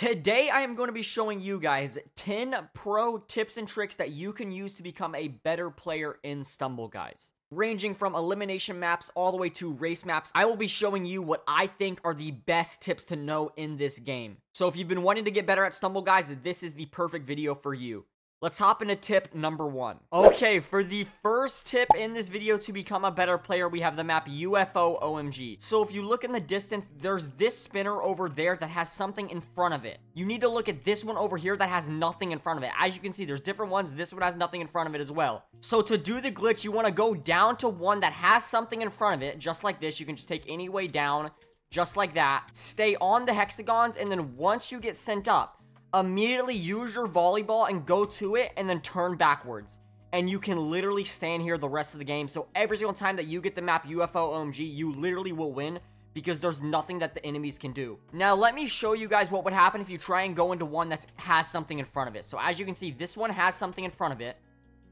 Today, I am going to be showing you guys 10 pro tips and tricks that you can use to become a better player in Stumble, guys. Ranging from elimination maps all the way to race maps, I will be showing you what I think are the best tips to know in this game. So if you've been wanting to get better at Stumble, guys, this is the perfect video for you. Let's hop into tip number 1. Okay, for the first tip in this video to become a better player, we have the map UFO OMG. So if you look in the distance, there's this spinner over there that has something in front of it. You need to look at this one over here that has nothing in front of it. As you can see, there's different ones. This one has nothing in front of it as well. So to do the glitch, you want to go down to one that has something in front of it, just like this. You can just take any way down, just like that. Stay on the hexagons, and then once you get sent up, immediately use your volleyball and go to it and then turn backwards. And you can literally stand here the rest of the game. So every single time that you get the map UFO OMG, you literally will win because there's nothing that the enemies can do. Now, let me show you guys what would happen if you try and go into one that has something in front of it. So as you can see, this one has something in front of it.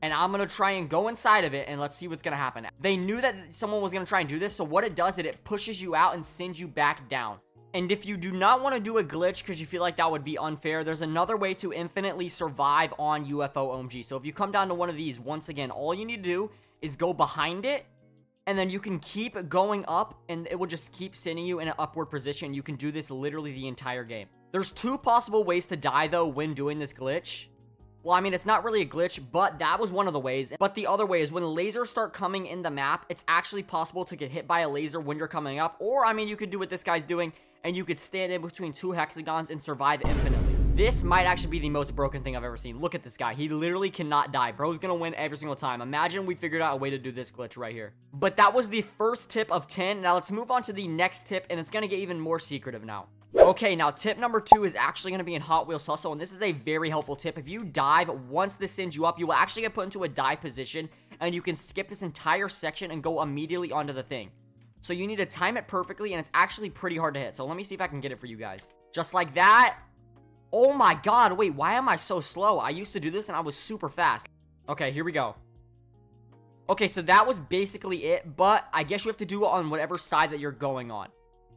And I'm going to try and go inside of it and let's see what's going to happen. They knew that someone was going to try and do this. So what it does is it pushes you out and sends you back down. And if you do not want to do a glitch because you feel like that would be unfair, there's another way to infinitely survive on UFO OMG. So if you come down to one of these, once again, all you need to do is go behind it. And then you can keep going up and it will just keep sending you in an upward position. You can do this literally the entire game. There's 2 possible ways to die though when doing this glitch. Well, I mean, it's not really a glitch, but that was one of the ways. But the other way is when lasers start coming in the map, it's actually possible to get hit by a laser when you're coming up. Or, I mean, you could do what this guy's doing, and you could stand in between 2 hexagons and survive infinitely. This might actually be the most broken thing I've ever seen. Look at this guy. He literally cannot die. Bro's gonna win every single time. Imagine we figured out a way to do this glitch right here. But that was the first tip of 10. Now, let's move on to the next tip, and it's gonna get even more secretive now. Okay, now tip number 2 is actually going to be in Hot Wheels Hustle, and this is a very helpful tip. If you dive, once this sends you up, you will actually get put into a dive position, and you can skip this entire section and go immediately onto the thing. So you need to time it perfectly, and it's actually pretty hard to hit. So let me see if I can get it for you guys. Just like that. Oh my god, wait, why am I so slow? I used to do this, and I was super fast. Okay, here we go. Okay, so that was basically it, but I guess you have to do it on whatever side that you're going on.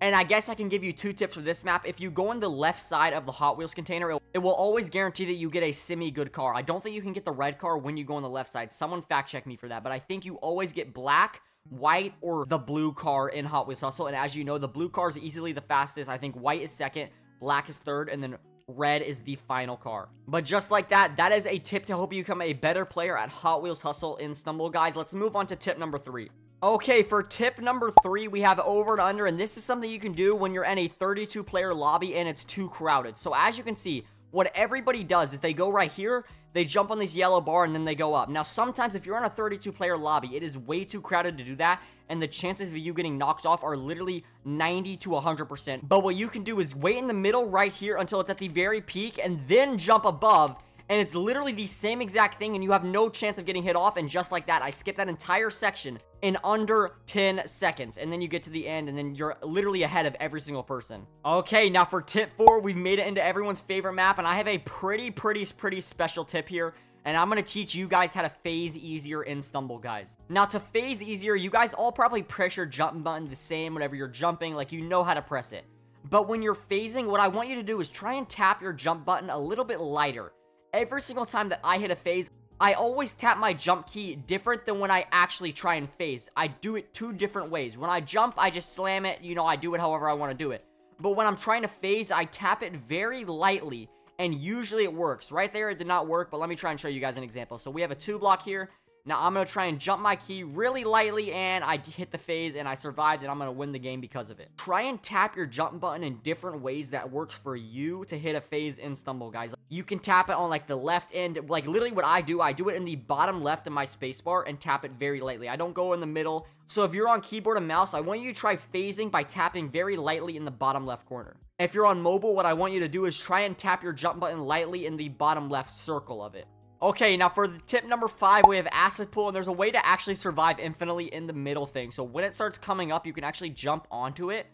And I guess I can give you 2 tips for this map. If you go on the left side of the Hot Wheels container, it will always guarantee that you get a semi-good car. I don't think you can get the red car when you go on the left side. Someone fact check me for that. But I think you always get black, white, or the blue car in Hot Wheels Hustle. And as you know, the blue car is easily the fastest. I think white is second, black is third, and then red is the final car. But just like that, that is a tip to help you become a better player at Hot Wheels Hustle in Stumble, guys. Let's move on to tip number 3. Okay, for tip number 3, we have over and under, and this is something you can do when you're in a 32-player lobby and it's too crowded. So as you can see, what everybody does is they go right here, they jump on this yellow bar, and then they go up. Now, sometimes if you're on a 32-player lobby, it is way too crowded to do that, and the chances of you getting knocked off are literally 90 to 100%. But what you can do is wait in the middle right here until it's at the very peak, and then jump above. And it's literally the same exact thing, and you have no chance of getting hit off. And just like that, I skipped that entire section in under 10 seconds. And then you get to the end, and then you're literally ahead of every single person. Okay, now for tip 4, we've made it into everyone's favorite map. And I have a pretty special tip here. And I'm going to teach you guys how to phase easier in Stumble, guys. Now, to phase easier, you guys all probably press your jump button the same whenever you're jumping. Like, you know how to press it. But when you're phasing, what I want you to do is try and tap your jump button a little bit lighter. Every single time that I hit a phase, I always tap my jump key different than when I actually try and phase. I do it 2 different ways. When I jump, I just slam it. You know, I do it however I want to do it. But when I'm trying to phase, I tap it very lightly, and usually it works. Right there, it did not work, but let me try and show you guys an example. So we have a 2 block here. Now, I'm going to try and jump my key really lightly, and I hit the phase, and I survived, and I'm going to win the game because of it. Try and tap your jump button in different ways that works for you to hit a phase in Stumble, guys. You can tap it on, like, the left end. Like, literally what I do it in the bottom left of my spacebar and tap it very lightly. I don't go in the middle. So if you're on keyboard and mouse, I want you to try phasing by tapping very lightly in the bottom left corner. If you're on mobile, what I want you to do is try and tap your jump button lightly in the bottom left circle of it. Okay, now for the tip number 5, we have Acid Pool, and there's a way to actually survive infinitely in the middle thing. So when it starts coming up, you can actually jump onto it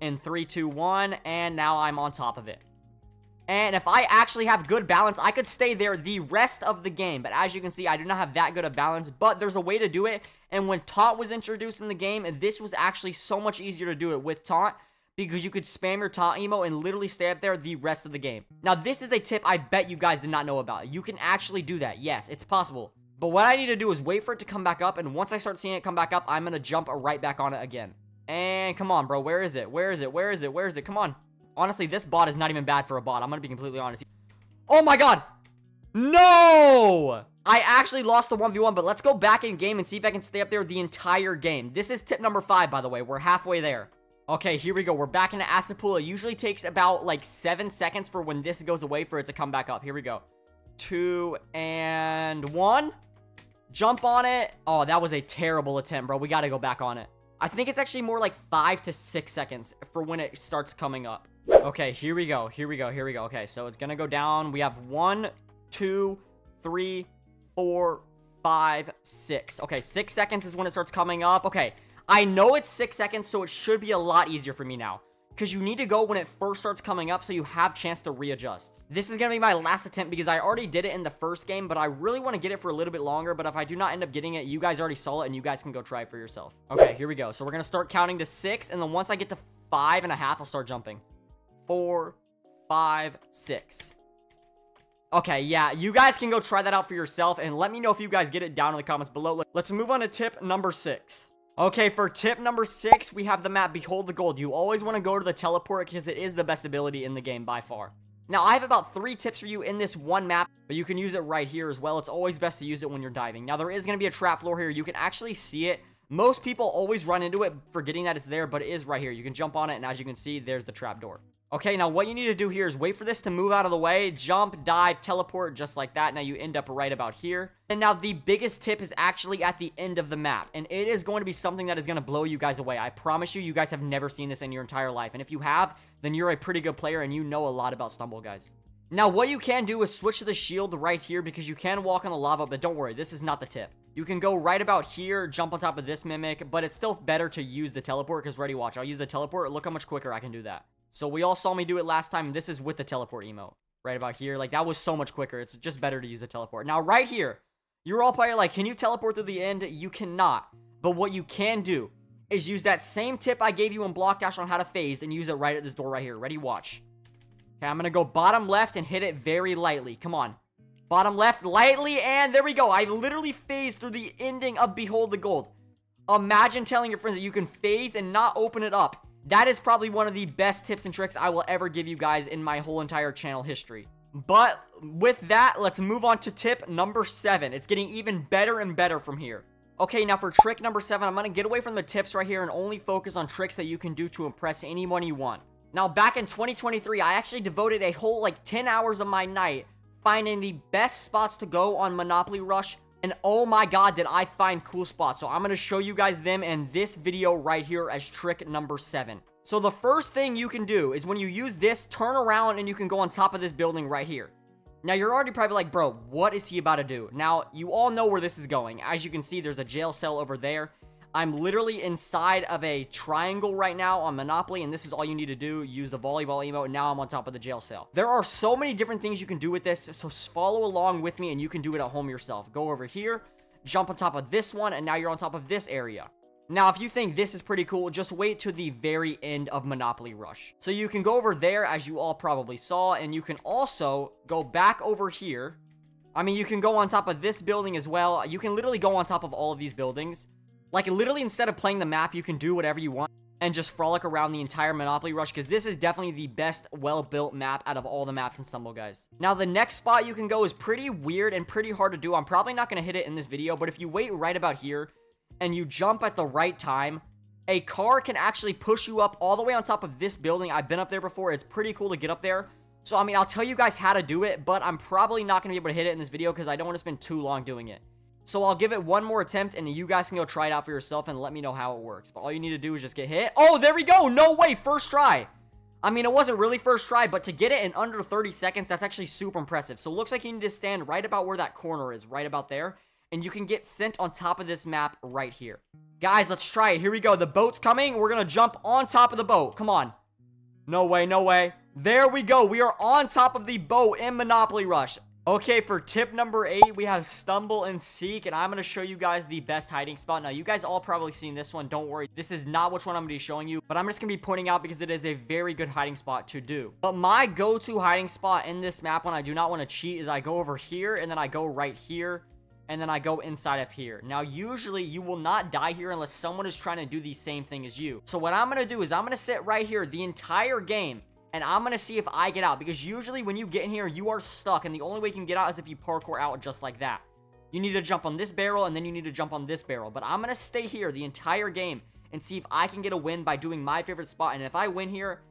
in 3, 2, 1, and now I'm on top of it. And if I actually have good balance, I could stay there the rest of the game. But as you can see, I do not have that good of balance, but there's a way to do it. And when Taunt was introduced in the game, this was actually so much easier to do it with Taunt. because you could spam your taunt emote and literally stay up there the rest of the game. Now, this is a tip I bet you guys did not know about. You can actually do that. Yes, it's possible. But what I need to do is wait for it to come back up, and once I start seeing it come back up, I'm going to jump right back on it again. And come on, bro. Where is it? Where is it? Where is it? Where is it? Come on. Honestly, this bot is not even bad for a bot. I'm going to be completely honest. Oh my god. No! I actually lost the 1v1, but let's go back in game and see if I can stay up there the entire game. This is tip number 5, by the way. We're halfway there. Okay, here we go. We're back into Acid Pool. It usually takes about like 7 seconds for when this goes away for it to come back up. Here we go. 2 and 1. Jump on it. Oh, that was a terrible attempt, bro. We got to go back on it. I think it's actually more like 5 to 6 seconds for when it starts coming up. Okay, here we go. Here we go. Here we go. Okay, so it's going to go down. We have 1, 2, 3, 4, 5, 6. Okay, 6 seconds is when it starts coming up. Okay, I know it's 6 seconds, so it should be a lot easier for me now. Because you need to go when it first starts coming up so you have a chance to readjust. This is going to be my last attempt because I already did it in the first game, but I really want to get it for a little bit longer. But if I do not end up getting it, you guys already saw it and you guys can go try it for yourself. Okay, here we go. So we're going to start counting to 6, and then once I get to 5.5, I'll start jumping. 4, 5, 6. Okay, yeah, you guys can go try that out for yourself, and let me know if you guys get it down in the comments below. Let's move on to tip number 6. Okay, for tip number 6, we have the map Behold the Gold. You always want to go to the teleport because it is the best ability in the game by far. Now, I have about 3 tips for you in this one map, but you can use it right here as well. It's always best to use it when you're diving. Now, there is going to be a trap floor here. You can actually see it. Most people always run into it forgetting that it's there, but it is right here. You can jump on it, and as you can see, there's the trap door. Okay, now what you need to do here is wait for this to move out of the way, jump, dive, teleport, just like that. Now you end up right about here. And now the biggest tip is actually at the end of the map, and it is going to be something that is going to blow you guys away. I promise you, you guys have never seen this in your entire life, and if you have, then you're a pretty good player and you know a lot about Stumble, guys. Now what you can do is switch to the shield right here because you can walk on the lava, but don't worry, this is not the tip. You can go right about here, jump on top of this mimic, but it's still better to use the teleport because ready, watch, I'll use the teleport. Look how much quicker I can do that. So we all saw me do it last time. This is with the teleport emote. Right about here. Like, that was so much quicker. It's just better to use the teleport. Now, right here, you're all probably like, can you teleport through the end? You cannot. But what you can do is use that same tip I gave you in Block Dash on how to phase and use it right at this door right here. Ready? Watch. Okay, I'm going to go bottom left and hit it very lightly. Come on. Bottom left, lightly, and there we go. I literally phased through the ending of Behold the Gold. Imagine telling your friends that you can phase and not open it up. That is probably one of the best tips and tricks I will ever give you guys in my whole entire channel history. But with that, let's move on to tip number 7. It's getting even better and better from here. Okay, now for trick number 7, I'm going to get away from the tips right here and only focus on tricks that you can do to impress anyone you want. Now, back in 2023, I actually devoted a whole, like, 10 hours of my night finding the best spots to go on Monopoly Rush. And oh my god, did I find cool spots. So I'm going to show you guys them in this video right here as trick number 7. So the first thing you can do is when you use this, turn around and you can go on top of this building right here. Now you're already probably like, bro, what is he about to do? Now you all know where this is going. As you can see, there's a jail cell over there. I'm literally inside of a triangle right now on Monopoly, and this is all you need to do. Use the volleyball emote, and now I'm on top of the jail cell. There are so many different things you can do with this, so follow along with me, and you can do it at home yourself. Go over here, jump on top of this one, and now you're on top of this area. Now, if you think this is pretty cool, just wait to the very end of Monopoly Rush. So you can go over there, as you all probably saw, and you can also go back over here. I mean, you can go on top of this building as well. You can literally go on top of all of these buildings. Like, literally, instead of playing the map, you can do whatever you want and just frolic around the entire Monopoly Rush, because this is definitely the best well-built map out of all the maps in Stumble, guys. Now, the next spot you can go is pretty weird and pretty hard to do. I'm probably not going to hit it in this video, but if you wait right about here and you jump at the right time, a car can actually push you up all the way on top of this building. I've been up there before. It's pretty cool to get up there. So, I mean, I'll tell you guys how to do it, but I'm probably not going to be able to hit it in this video because I don't want to spend too long doing it. So I'll give it one more attempt, and you guys can go try it out for yourself and let me know how it works. But all you need to do is just get hit. Oh, there we go. No way. First try. I mean, it wasn't really first try, but to get it in under 30 seconds, that's actually super impressive. So it looks like you need to stand right about where that corner is, right about there. And you can get sent on top of this map right here. Guys, let's try it. Here we go. The boat's coming. We're going to jump on top of the boat. Come on. No way, no way. There we go. We are on top of the boat in Monopoly Rush. Okay, for tip number 8, we have Stumble and Seek, and I'm going to show you guys the best hiding spot. Now, you guys all probably seen this one. Don't worry. This is not which one I'm going to be showing you, but I'm just going to be pointing out because it is a very good hiding spot to do. But my go-to hiding spot in this map when I do not want to cheat is I go over here, and then I go right here, and then I go inside of here. Now, usually, you will not die here unless someone is trying to do the same thing as you. So, what I'm going to do is I'm going to sit right here the entire game, and I'm going to see if I get out. Because usually when you get in here, you are stuck. And the only way you can get out is if you parkour out just like that. You need to jump on this barrel, and then you need to jump on this barrel. But I'm going to stay here the entire game and see if I can get a win by doing my favorite spot. And if I win here,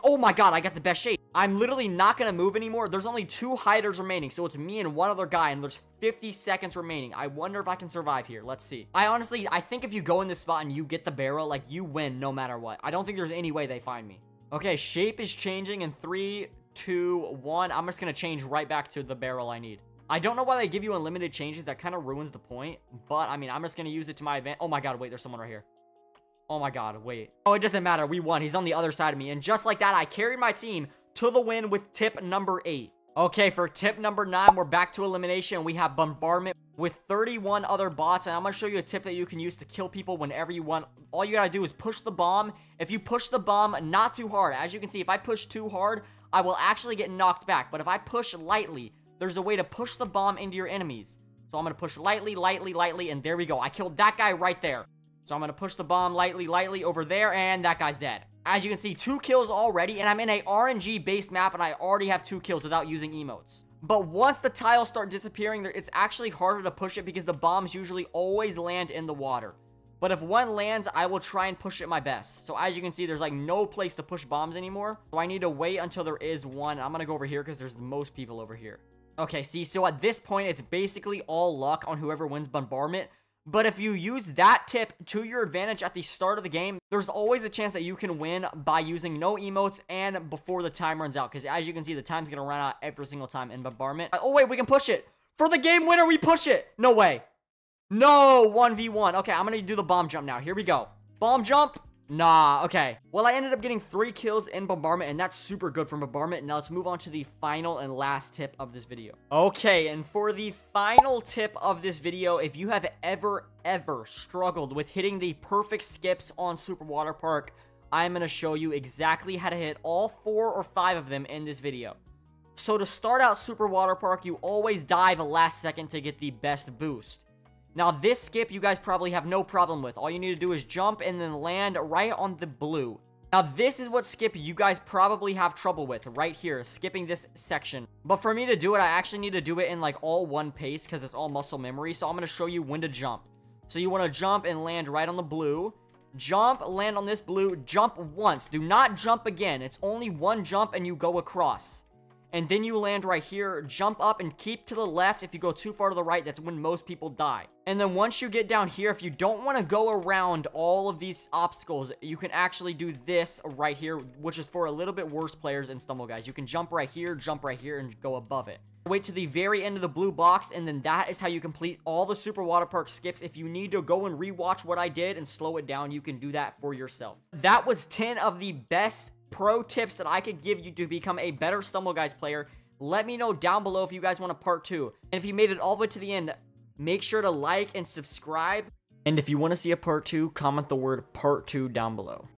oh my god, I got the best shade. I'm literally not going to move anymore. There's only 2 hiders remaining. So it's me and one other guy, and there's 50 seconds remaining. I wonder if I can survive here. Let's see. I think if you go in this spot and you get the barrel, like, you win no matter what. I don't think there's any way they find me. Okay, shape is changing in 3, 2, 1. I'm just going to change right back to the barrel I need. I don't know why they give you unlimited changes. That kind of ruins the point. But, I mean, I'm just going to use it to my advantage. Oh, my God. Wait, there's someone right here. Oh, my God. Wait. Oh, it doesn't matter. We won. He's on the other side of me. And just like that, I carried my team to the win with tip number 8. Okay, for tip number 9, we're back to elimination. We have bombardment with 31 other bots, and I'm going to show you a tip that you can use to kill people whenever you want. All you got to do is push the bomb. If you push the bomb not too hard, as you can see, if I push too hard, I will actually get knocked back. But if I push lightly, there's a way to push the bomb into your enemies. So I'm going to push lightly, lightly, lightly, and there we go. I killed that guy right there. So I'm going to push the bomb lightly, lightly over there, and that guy's dead. As you can see, 2 kills already, and I'm in a RNG-based map, and I already have 2 kills without using emotes. But once the tiles start disappearing, it's actually harder to push it because the bombs usually always land in the water. But if one lands, I will try and push it my best. So as you can see, there's like no place to push bombs anymore. So I need to wait until there is one. I'm going to go over here because there's the most people over here. Okay, see, so at this point, it's basically all luck on whoever wins bombardment. But if you use that tip to your advantage at the start of the game, there's always a chance that you can win by using no emotes and before the time runs out. Because as you can see, the time's going to run out every single time in bombardment. Oh, wait, we can push it. For the game winner, we push it. No way. No, 1v1. Okay, I'm going to do the bomb jump now. Here we go. Bomb jump. Nah, okay. Well, I ended up getting 3 kills in bombardment, and that's super good from bombardment. Now, let's move on to the final and last tip of this video. Okay, and for the final tip of this video, if you have ever struggled with hitting the perfect skips on Super Water Park, I'm going to show you exactly how to hit all 4 or 5 of them in this video. So, to start out Super Water Park, you always dive last second to get the best boost. Now, this skip, you guys probably have no problem with. All you need to do is jump and then land right on the blue. Now, this is what skip you guys probably have trouble with right here, skipping this section. But for me to do it, I actually need to do it in, like, all one pace because it's all muscle memory. So I'm going to show you when to jump. So you want to jump and land right on the blue. Jump, land on this blue, jump once. Do not jump again. It's only one jump and you go across. And then you land right here, jump up, and keep to the left. If you go too far to the right, that's when most people die. And then once you get down here, if you don't want to go around all of these obstacles, you can actually do this right here, which is for a little bit worse players in Stumble Guys. You can jump right here, and go above it. Wait to the very end of the blue box, and then that is how you complete all the Super Water Park skips. If you need to go and rewatch what I did and slow it down, you can do that for yourself. That was 10 of the best pro tips that I could give you to become a better Stumble Guys player. Let me know down below if you guys want a part 2. And if you made it all the way to the end, make sure to like and subscribe. And if you want to see a part 2, comment the word part 2 down below.